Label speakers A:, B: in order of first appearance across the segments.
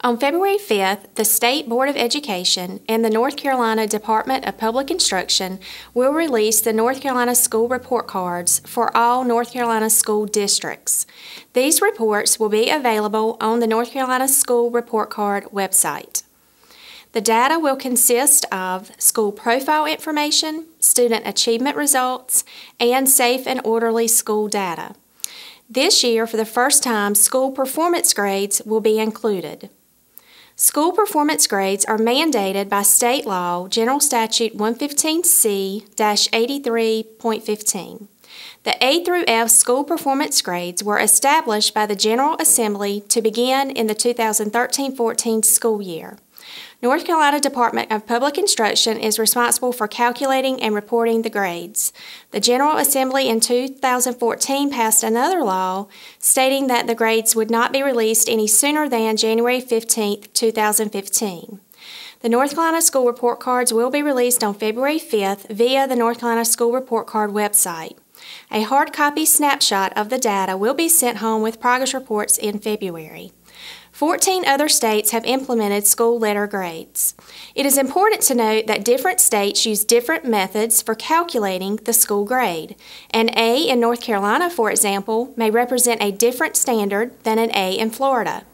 A: On February 5th, the State Board of Education and the North Carolina Department of Public Instruction will release the North Carolina School Report Cards for all North Carolina school districts. These reports will be available on the North Carolina School Report Card website. The data will consist of school profile information, student achievement results, and safe and orderly school data. This year, for the first time, school performance grades will be included. School performance grades are mandated by state law, General Statute 115C-83.15. The A through F school performance grades were established by the General Assembly to begin in the 2013-14 school year. North Carolina Department of Public Instruction is responsible for calculating and reporting the grades. The General Assembly in 2014 passed another law stating that the grades would not be released any sooner than January 15, 2015. The North Carolina School Report Cards will be released on February 5th via the North Carolina School Report Card website. A hard copy snapshot of the data will be sent home with progress reports in February. 14 other states have implemented school letter grades. It is important to note that different states use different methods for calculating the school grade. An A in North Carolina, for example, may represent a different standard than an A in Florida.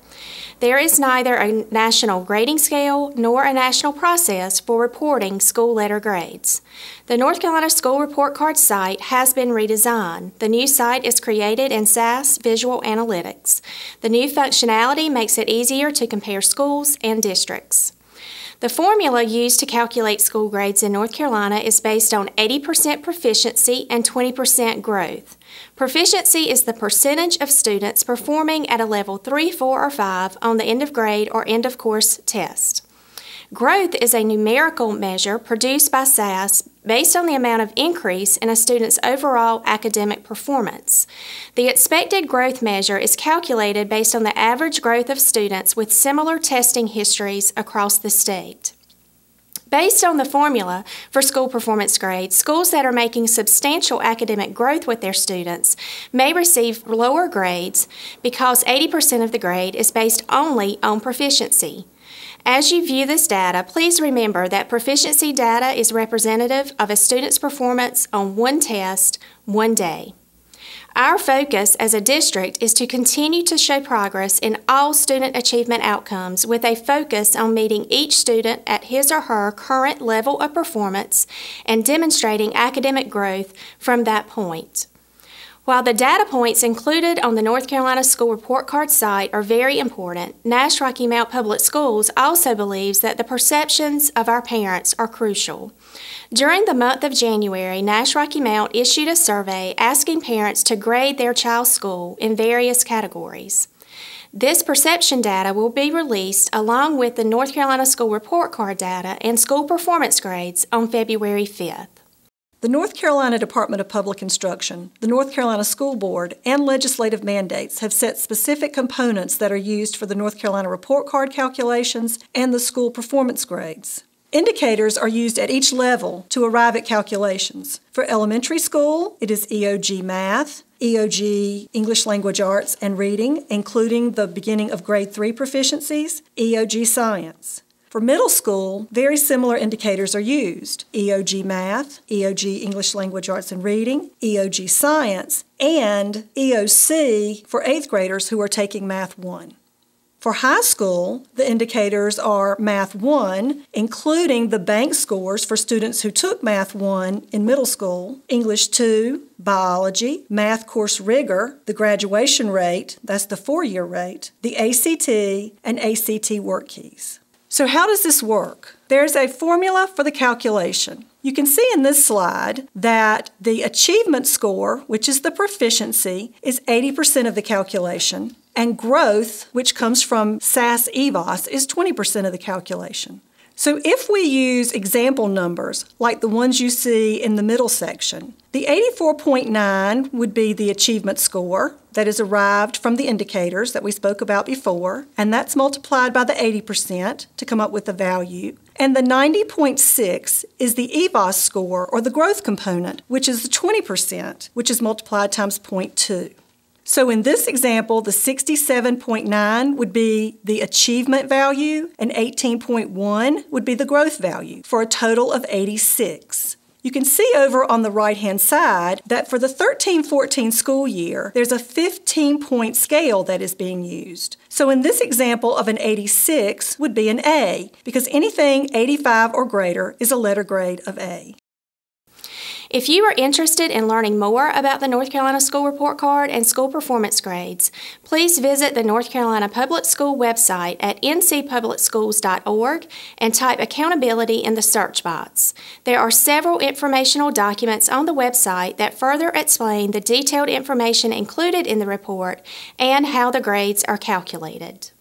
A: There is neither a national grading scale nor a national process for reporting school letter grades. The North Carolina School Report Card site has been redesigned. The new site is created in SAS Visual Analytics. The new functionality makes it easier to compare schools and districts. The formula used to calculate school grades in North Carolina is based on 80% proficiency and 20% growth. Proficiency is the percentage of students performing at a level 3, 4, or 5 on the end of grade or end of course test. Growth is a numerical measure produced by SAS based on the amount of increase in a student's overall academic performance. The expected growth measure is calculated based on the average growth of students with similar testing histories across the state. Based on the formula for school performance grades, schools that are making substantial academic growth with their students may receive lower grades because 80% of the grade is based only on proficiency. As you view this data, please remember that proficiency data is representative of a student's performance on one test, one day. Our focus as a district is to continue to show progress in all student achievement outcomes with a focus on meeting each student at his or her current level of performance and demonstrating academic growth from that point. While the data points included on the North Carolina School Report Card site are very important, Nash-Rocky Mount Public Schools also believes that the perceptions of our parents are crucial. During the month of January, Nash-Rocky Mount issued a survey asking parents to grade their child's school in various categories. This perception data will be released along with the North Carolina School Report Card data and school performance grades on February 5th.
B: The North Carolina Department of Public Instruction, the North Carolina School Board, and legislative mandates have set specific components that are used for the North Carolina Report Card calculations and the school performance grades. Indicators are used at each level to arrive at calculations. For elementary school, it is EOG Math, EOG English Language Arts and Reading, including the beginning of grade 3 proficiencies, EOG Science. For middle school, very similar indicators are used: EOG Math, EOG English Language Arts and Reading, EOG Science, and EOC for 8th graders who are taking Math 1. For high school, the indicators are Math 1, including the bank scores for students who took Math 1 in middle school, English 2, Biology, Math Course Rigor, the graduation rate, that's the 4-year rate, the ACT, and ACT work keys. So how does this work? There's a formula for the calculation. You can see in this slide that the achievement score, which is the proficiency, is 80% of the calculation, and growth, which comes from SAS EVOS, is 20% of the calculation. So if we use example numbers, like the ones you see in the middle section, the 84.9 would be the achievement score that is arrived from the indicators that we spoke about before, and that's multiplied by the 80% to come up with the value. And the 90.6 is the EVOS score, or the growth component, which is the 20%, which is multiplied times 0.2. So in this example, the 67.9 would be the achievement value and 18.1 would be the growth value for a total of 86. You can see over on the right-hand side that for the 13-14 school year, there's a 15-point scale that is being used. So in this example of an 86 would be an A, because anything 85 or greater is a letter grade of A.
A: If you are interested in learning more about the North Carolina School Report Card and school performance grades, please visit the North Carolina Public School website at ncpublicschools.org and type accountability in the search box. There are several informational documents on the website that further explain the detailed information included in the report and how the grades are calculated.